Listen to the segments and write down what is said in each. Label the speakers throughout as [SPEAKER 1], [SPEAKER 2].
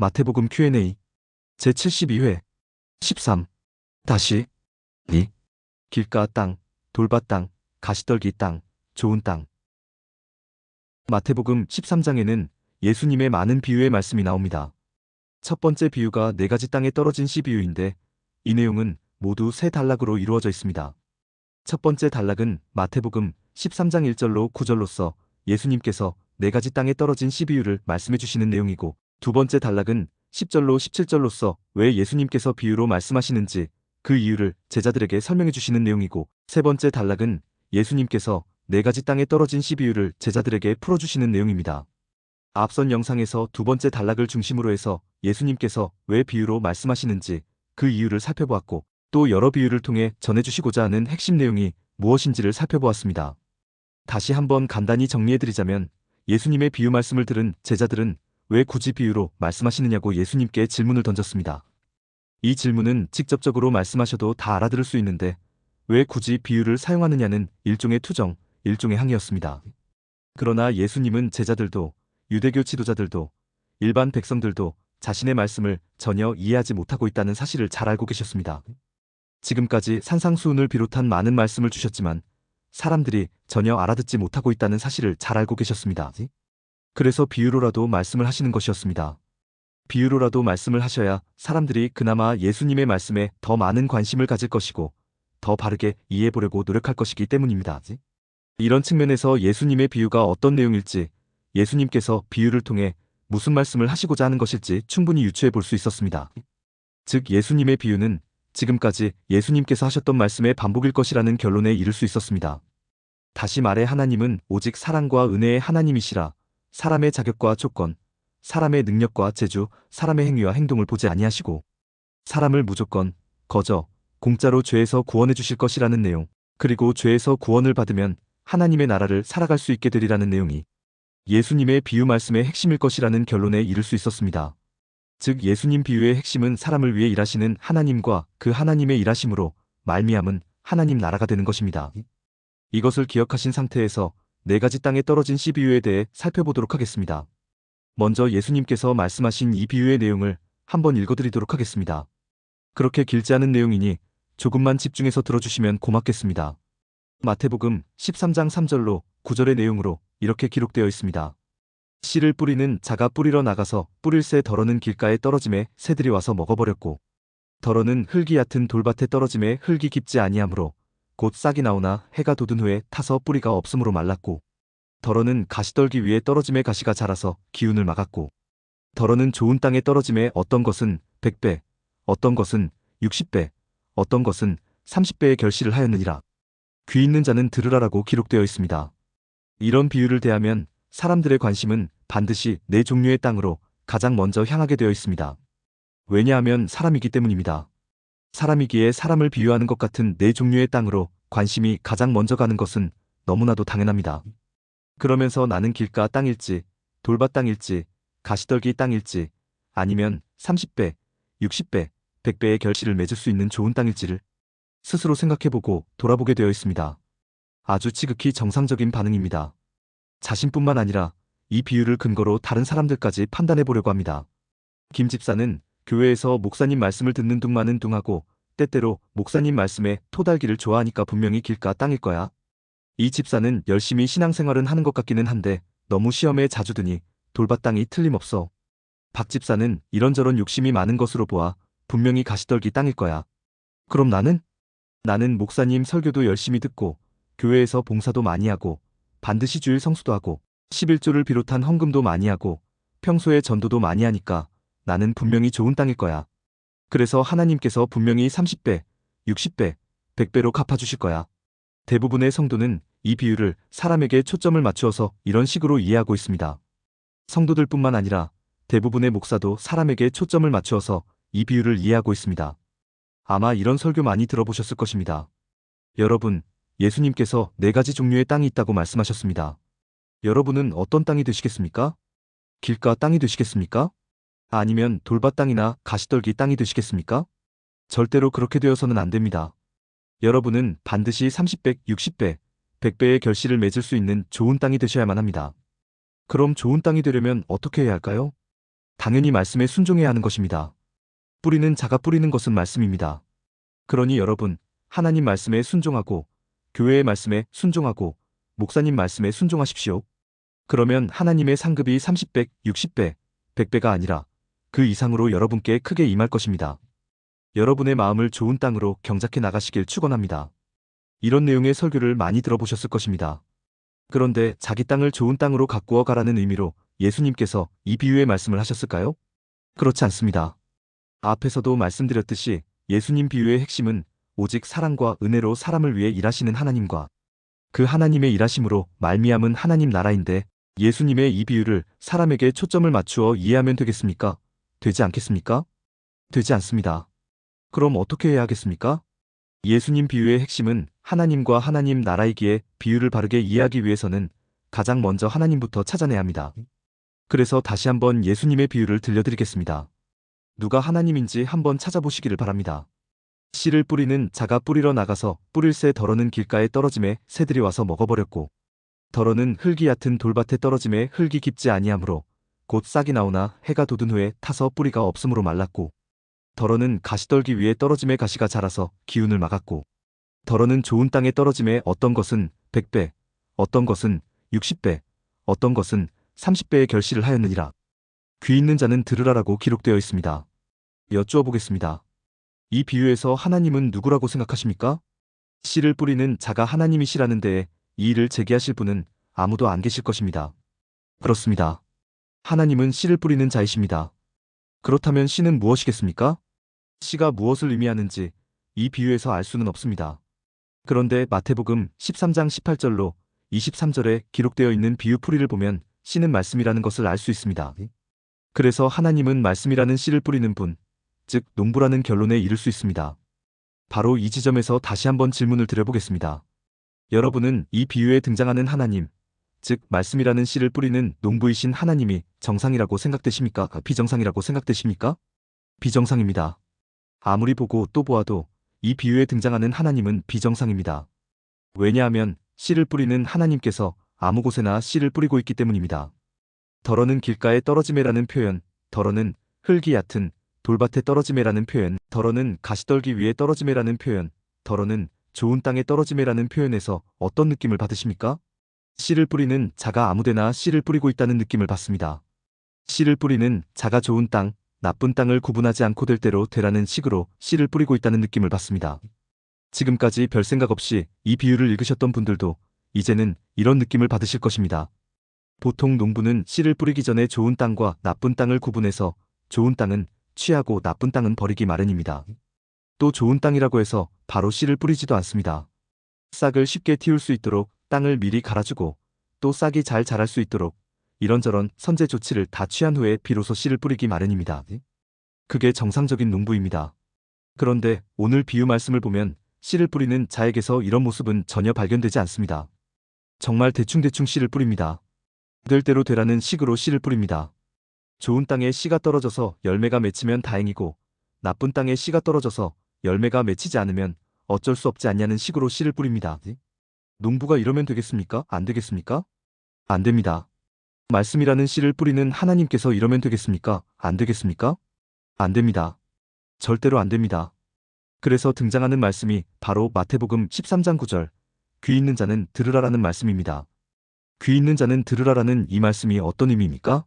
[SPEAKER 1] 마태복음 Q&A 제72회 13 다시 이 길가 땅, 돌밭 땅, 가시떨기 땅, 좋은 땅. 마태복음 13장에는 예수님의 많은 비유의 말씀이 나옵니다. 첫 번째 비유가 네 가지 땅에 떨어진 씨 비유인데 이 내용은 모두 세 단락으로 이루어져 있습니다. 첫 번째 단락은 마태복음 13장 1절로 9절로서 예수님께서 네 가지 땅에 떨어진 씨 비유를 말씀해 주시는 내용이고, 두 번째 단락은 10절로 17절로서 왜 예수님께서 비유로 말씀하시는지 그 이유를 제자들에게 설명해 주시는 내용이고, 세 번째 단락은 예수님께서 네 가지 땅에 떨어진 씨 비유를 제자들에게 풀어주시는 내용입니다. 앞선 영상에서 두 번째 단락을 중심으로 해서 예수님께서 왜 비유로 말씀하시는지 그 이유를 살펴보았고, 또 여러 비유를 통해 전해주시고자 하는 핵심 내용이 무엇인지를 살펴보았습니다. 다시 한번 간단히 정리해드리자면, 예수님의 비유 말씀을 들은 제자들은 왜 굳이 비유로 말씀하시느냐고 예수님께 질문을 던졌습니다. 이 질문은 직접적으로 말씀하셔도 다 알아들을 수 있는데 왜 굳이 비유를 사용하느냐는 일종의 투정, 일종의 항의였습니다. 그러나 예수님은 제자들도, 유대교 지도자들도, 일반 백성들도 자신의 말씀을 전혀 이해하지 못하고 있다는 사실을 잘 알고 계셨습니다. 지금까지 산상수훈을 비롯한 많은 말씀을 주셨지만 사람들이 전혀 알아듣지 못하고 있다는 사실을 잘 알고 계셨습니다. 그래서 비유로라도 말씀을 하시는 것이었습니다. 비유로라도 말씀을 하셔야 사람들이 그나마 예수님의 말씀에 더 많은 관심을 가질 것이고 더 바르게 이해해보려고 노력할 것이기 때문입니다. 이런 측면에서 예수님의 비유가 어떤 내용일지, 예수님께서 비유를 통해 무슨 말씀을 하시고자 하는 것일지 충분히 유추해 볼 수 있었습니다. 즉 예수님의 비유는 지금까지 예수님께서 하셨던 말씀의 반복일 것이라는 결론에 이를 수 있었습니다. 다시 말해 하나님은 오직 사랑과 은혜의 하나님이시라 사람의 자격과 조건, 사람의 능력과 재주, 사람의 행위와 행동을 보지 아니하시고 사람을 무조건, 거저, 공짜로 죄에서 구원해 주실 것이라는 내용, 그리고 죄에서 구원을 받으면 하나님의 나라를 살아갈 수 있게 되리라는 내용이 예수님의 비유 말씀의 핵심일 것이라는 결론에 이를 수 있었습니다. 즉 예수님 비유의 핵심은 사람을 위해 일하시는 하나님과 그 하나님의 일하심으로 말미암은 하나님 나라가 되는 것입니다. 이것을 기억하신 상태에서 네 가지 땅에 떨어진 씨 비유에 대해 살펴보도록 하겠습니다. 먼저 예수님께서 말씀하신 이 비유의 내용을 한번 읽어드리도록 하겠습니다. 그렇게 길지 않은 내용이니 조금만 집중해서 들어주시면 고맙겠습니다. 마태복음 13장 3절로 9절의 내용으로 이렇게 기록되어 있습니다. 씨를 뿌리는 자가 뿌리러 나가서 뿌릴 새 덜어는 길가에 떨어짐에 새들이 와서 먹어버렸고, 덜어는 흙이 얕은 돌밭에 떨어짐에 흙이 깊지 아니하므로 곧 싹이 나오나 해가 돋은 후에 타서 뿌리가 없음으로 말랐고, 덜어는 가시떨기 위에 떨어짐에 가시가 자라서 기운을 막았고, 덜어는 좋은 땅에 떨어짐에 어떤 것은 100배, 어떤 것은 60배, 어떤 것은 30배의 결실을 하였느니라. 귀 있는 자는 들으라라고 기록되어 있습니다. 이런 비유를 대하면 사람들의 관심은 반드시 네 종류의 땅으로 가장 먼저 향하게 되어 있습니다. 왜냐하면 사람이기 때문입니다. 사람이기에 사람을 비유하는 것 같은 네 종류의 땅으로 관심이 가장 먼저 가는 것은 너무나도 당연합니다. 그러면서 나는 길가 땅일지, 돌밭 땅일지, 가시떨기 땅일지, 아니면 30배, 60배, 100배의 결실을 맺을 수 있는 좋은 땅일지를 스스로 생각해보고 돌아보게 되어 있습니다. 아주 지극히 정상적인 반응입니다. 자신뿐만 아니라 이 비유를 근거로 다른 사람들까지 판단해보려고 합니다. 김 집사는 교회에서 목사님 말씀을 듣는 둥 마는 둥하고 때때로 목사님 말씀에 토달기를 좋아하니까 분명히 길가 땅일 거야. 이 집사는 열심히 신앙생활은 하는 것 같기는 한데 너무 시험에 자주 드니 돌밭 땅이 틀림없어. 박 집사는 이런저런 욕심이 많은 것으로 보아 분명히 가시떨기 땅일 거야. 그럼 나는 목사님 설교도 열심히 듣고 교회에서 봉사도 많이 하고 반드시 주일 성수도 하고 11조를 비롯한 헌금도 많이 하고 평소에 전도도 많이 하니까 나는 분명히 좋은 땅일 거야. 그래서 하나님께서 분명히 30배, 60배, 100배로 갚아주실 거야. 대부분의 성도는 이 비유를 사람에게 초점을 맞추어서 이런 식으로 이해하고 있습니다. 성도들뿐만 아니라 대부분의 목사도 사람에게 초점을 맞추어서 이 비유를 이해하고 있습니다. 아마 이런 설교 많이 들어보셨을 것입니다. 여러분, 예수님께서 네 가지 종류의 땅이 있다고 말씀하셨습니다. 여러분은 어떤 땅이 되시겠습니까? 길가 땅이 되시겠습니까? 아니면 돌밭 땅이나 가시떨기 땅이 되시겠습니까? 절대로 그렇게 되어서는 안 됩니다. 여러분은 반드시 30배, 60배, 100배의 결실을 맺을 수 있는 좋은 땅이 되셔야만 합니다. 그럼 좋은 땅이 되려면 어떻게 해야 할까요? 당연히 말씀에 순종해야 하는 것입니다. 뿌리는 자가 뿌리는 것은 말씀입니다. 그러니 여러분, 하나님 말씀에 순종하고, 교회의 말씀에 순종하고, 목사님 말씀에 순종하십시오. 그러면 하나님의 상급이 30배, 60배, 100배가 아니라 그 이상으로 여러분께 크게 임할 것입니다. 여러분의 마음을 좋은 땅으로 경작해 나가시길 축원합니다. 이런 내용의 설교를 많이 들어보셨을 것입니다. 그런데 자기 땅을 좋은 땅으로 가꾸어 가라는 의미로 예수님께서 이 비유의 말씀을 하셨을까요? 그렇지 않습니다. 앞에서도 말씀드렸듯이 예수님 비유의 핵심은 오직 사랑과 은혜로 사람을 위해 일하시는 하나님과 그 하나님의 일하심으로 말미암은 하나님 나라인데, 예수님의 이 비유를 사람에게 초점을 맞추어 이해하면 되겠습니까? 되지 않겠습니까? 되지 않습니다. 그럼 어떻게 해야 하겠습니까? 예수님 비유의 핵심은 하나님과 하나님 나라이기에 비유를 바르게 이해하기 위해서는 가장 먼저 하나님부터 찾아내야 합니다. 그래서 다시 한번 예수님의 비유를 들려드리겠습니다. 누가 하나님인지 한번 찾아보시기를 바랍니다. 씨를 뿌리는 자가 뿌리러 나가서 뿌릴 새 덜어는 길가에 떨어짐에 새들이 와서 먹어버렸고, 덜어는 흙이 얕은 돌밭에 떨어짐에 흙이 깊지 아니하므로 곧 싹이 나오나 해가 돋은 후에 타서 뿌리가 없으므로 말랐고, 덜어는 가시떨기 위에 떨어짐에 가시가 자라서 기운을 막았고, 덜어는 좋은 땅에 떨어짐에 어떤 것은 100배, 어떤 것은 60배, 어떤 것은 30배의 결실을 하였느니라. 귀 있는 자는 들으라라고 기록되어 있습니다. 여쭈어 보겠습니다. 이 비유에서 하나님은 누구라고 생각하십니까? 씨를 뿌리는 자가 하나님이시라는 데에 이 일을 제기하실 분은 아무도 안 계실 것입니다. 그렇습니다. 하나님은 씨를 뿌리는 자이십니다. 그렇다면 씨는 무엇이겠습니까? 씨가 무엇을 의미하는지 이 비유에서 알 수는 없습니다. 그런데 마태복음 13장 18절로 23절에 기록되어 있는 비유 풀이를 보면 씨는 말씀이라는 것을 알 수 있습니다. 그래서 하나님은 말씀이라는 씨를 뿌리는 분, 즉 농부라는 결론에 이를 수 있습니다. 바로 이 지점에서 다시 한번 질문을 드려보겠습니다. 여러분은 이 비유에 등장하는 하나님, 즉 말씀이라는 씨를 뿌리는 농부이신 하나님이 정상이라고 생각되십니까? 비정상이라고 생각되십니까? 비정상입니다. 아무리 보고 또 보아도 이 비유에 등장하는 하나님은 비정상입니다. 왜냐하면 씨를 뿌리는 하나님께서 아무 곳에나 씨를 뿌리고 있기 때문입니다. 덜어는 길가에 떨어짐에라는 표현, 덜어는 흙이 얕은 돌밭에 떨어짐에라는 표현, 덜어는 가시떨기 위에 떨어짐에라는 표현, 덜어는 좋은 땅에 떨어짐에라는 표현에서 어떤 느낌을 받으십니까? 씨를 뿌리는 자가 아무데나 씨를 뿌리고 있다는 느낌을 받습니다. 씨를 뿌리는 자가 좋은 땅, 나쁜 땅을 구분하지 않고 될 대로 되라는 식으로 씨를 뿌리고 있다는 느낌을 받습니다. 지금까지 별 생각 없이 이 비유를 읽으셨던 분들도 이제는 이런 느낌을 받으실 것입니다. 보통 농부는 씨를 뿌리기 전에 좋은 땅과 나쁜 땅을 구분해서 좋은 땅은 취하고 나쁜 땅은 버리기 마련입니다. 또 좋은 땅이라고 해서 바로 씨를 뿌리지도 않습니다. 싹을 쉽게 틔울 수 있도록 땅을 미리 갈아주고 또 싹이 잘 자랄 수 있도록 이런저런 선제 조치를 다 취한 후에 비로소 씨를 뿌리기 마련입니다. 그게 정상적인 농부입니다. 그런데 오늘 비유 말씀을 보면 씨를 뿌리는 자에게서 이런 모습은 전혀 발견되지 않습니다. 정말 대충대충 씨를 뿌립니다. 될 대로 되라는 식으로 씨를 뿌립니다. 좋은 땅에 씨가 떨어져서 열매가 맺히면 다행이고 나쁜 땅에 씨가 떨어져서 열매가 맺히지 않으면 어쩔 수 없지 않냐는 식으로 씨를 뿌립니다. 농부가 이러면 되겠습니까? 안 되겠습니까? 안 됩니다. 말씀이라는 씨를 뿌리는 하나님께서 이러면 되겠습니까? 안 되겠습니까? 안 됩니다. 절대로 안 됩니다. 그래서 등장하는 말씀이 바로 마태복음 13장 9절, 귀 있는 자는 들으라라는 말씀입니다. 귀 있는 자는 들으라라는 이 말씀이 어떤 의미입니까?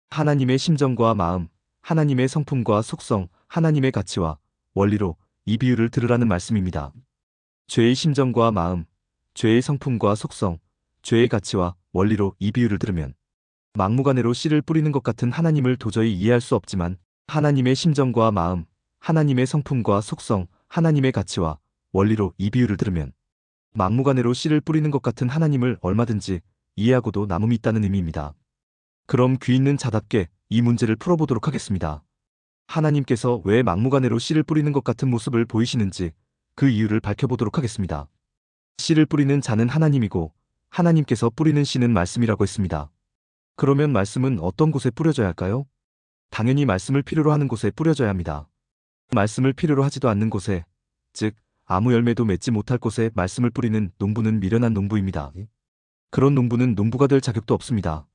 [SPEAKER 1] 하나님의 심정과 마음, 하나님의 성품과 속성, 하나님의 가치와 원리로 이 비유를 들으라는 말씀입니다. 죄의 심정과 마음, 죄의 성품과 속성, 죄의 가치와 원리로 이 비유를 들으면 막무가내로 씨를 뿌리는 것 같은 하나님을 도저히 이해할 수 없지만 하나님의 심정과 마음, 하나님의 성품과 속성, 하나님의 가치와 원리로 이 비유를 들으면 막무가내로 씨를 뿌리는 것 같은 하나님을 얼마든지 이해하고도 남음이 있다는 의미입니다. 그럼 귀 있는 자답게 이 문제를 풀어보도록 하겠습니다. 하나님께서 왜 막무가내로 씨를 뿌리는 것 같은 모습을 보이시는지 그 이유를 밝혀보도록 하겠습니다. 씨를 뿌리는 자는 하나님이고 하나님께서 뿌리는 씨는 말씀이라고 했습니다. 그러면 말씀은 어떤 곳에 뿌려져야 할까요? 당연히 말씀을 필요로 하는 곳에 뿌려져야 합니다. 말씀을 필요로 하지도 않는 곳에, 즉 아무 열매도 맺지 못할 곳에 말씀을 뿌리는 농부는 미련한 농부입니다. 그런 농부는 농부가 될 자격도 없습니다.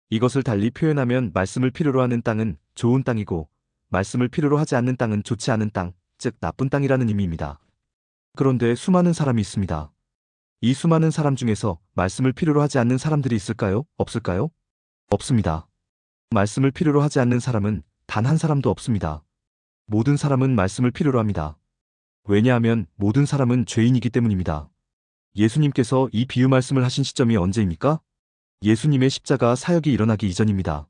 [SPEAKER 1] 이것을 달리 표현하면 말씀을 필요로 하는 땅은 좋은 땅이고 말씀을 필요로 하지 않는 땅은 좋지 않은 땅, 즉 나쁜 땅이라는 의미입니다. 그런데 수많은 사람이 있습니다. 이 수많은 사람 중에서 말씀을 필요로 하지 않는 사람들이 있을까요? 없을까요? 없습니다. 말씀을 필요로 하지 않는 사람은 단 한 사람도 없습니다. 모든 사람은 말씀을 필요로 합니다. 왜냐하면 모든 사람은 죄인이기 때문입니다. 예수님께서 이 비유 말씀을 하신 시점이 언제입니까? 예수님의 십자가 사역이 일어나기 이전입니다.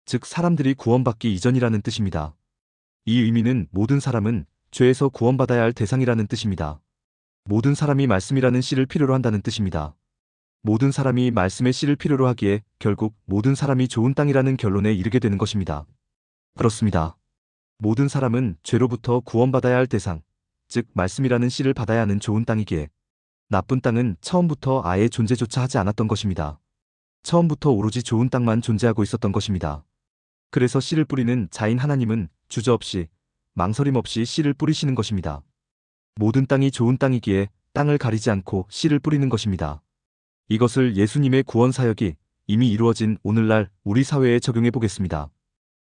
[SPEAKER 1] 즉 사람들이 구원받기 이전이라는 뜻입니다. 이 의미는 모든 사람은 죄에서 구원받아야 할 대상이라는 뜻입니다. 모든 사람이 말씀이라는 씨를 필요로 한다는 뜻입니다. 모든 사람이 말씀의 씨를 필요로 하기에 결국 모든 사람이 좋은 땅이라는 결론에 이르게 되는 것입니다. 그렇습니다. 모든 사람은 죄로부터 구원받아야 할 대상, 즉 말씀이라는 씨를 받아야 하는 좋은 땅이기에 나쁜 땅은 처음부터 아예 존재조차 하지 않았던 것입니다. 처음부터 오로지 좋은 땅만 존재하고 있었던 것입니다. 그래서 씨를 뿌리는 자인 하나님은 주저없이 망설임 없이 씨를 뿌리시는 것입니다. 모든 땅이 좋은 땅이기에 땅을 가리지 않고 씨를 뿌리는 것입니다. 이것을 예수님의 구원 사역이 이미 이루어진 오늘날 우리 사회에 적용해 보겠습니다.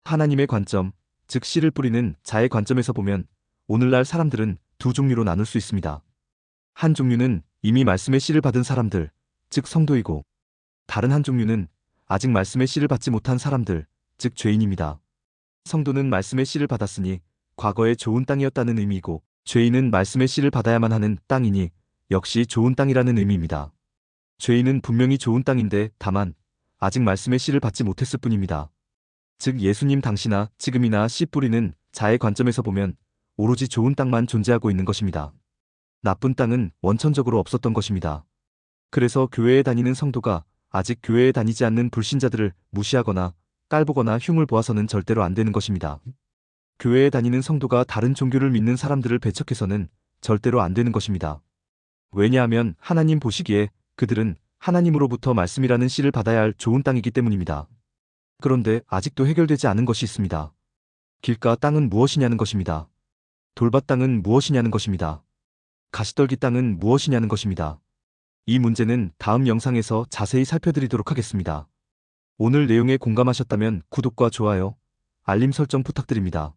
[SPEAKER 1] 하나님의 관점, 즉 씨를 뿌리는 자의 관점에서 보면 오늘날 사람들은 두 종류로 나눌 수 있습니다. 한 종류는 이미 말씀의 씨를 받은 사람들, 즉 성도이고 다른 한 종류는 아직 말씀의 씨를 받지 못한 사람들, 즉 죄인입니다. 성도는 말씀의 씨를 받았으니 과거에 좋은 땅이었다는 의미이고 죄인은 말씀의 씨를 받아야만 하는 땅이니 역시 좋은 땅이라는 의미입니다. 죄인은 분명히 좋은 땅인데 다만 아직 말씀의 씨를 받지 못했을 뿐입니다. 즉 예수님 당시나 지금이나 씨 뿌리는 자의 관점에서 보면 오로지 좋은 땅만 존재하고 있는 것입니다. 나쁜 땅은 원천적으로 없었던 것입니다. 그래서 교회에 다니는 성도가 아직 교회에 다니지 않는 불신자들을 무시하거나 깔보거나 흉을 보아서는 절대로 안 되는 것입니다. 교회에 다니는 성도가 다른 종교를 믿는 사람들을 배척해서는 절대로 안 되는 것입니다. 왜냐하면 하나님 보시기에 그들은 하나님으로부터 말씀이라는 씨를 받아야 할 좋은 땅이기 때문입니다. 그런데 아직도 해결되지 않은 것이 있습니다. 길가 땅은 무엇이냐는 것입니다. 돌밭 땅은 무엇이냐는 것입니다. 가시떨기 땅은 무엇이냐는 것입니다. 이 문제는 다음 영상에서 자세히 살펴드리도록 하겠습니다. 오늘 내용에 공감하셨다면 구독과 좋아요, 알림 설정 부탁드립니다.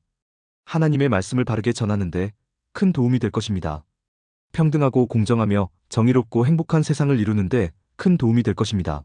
[SPEAKER 1] 하나님의 말씀을 바르게 전하는데 큰 도움이 될 것입니다. 평등하고 공정하며 정의롭고 행복한 세상을 이루는데 큰 도움이 될 것입니다.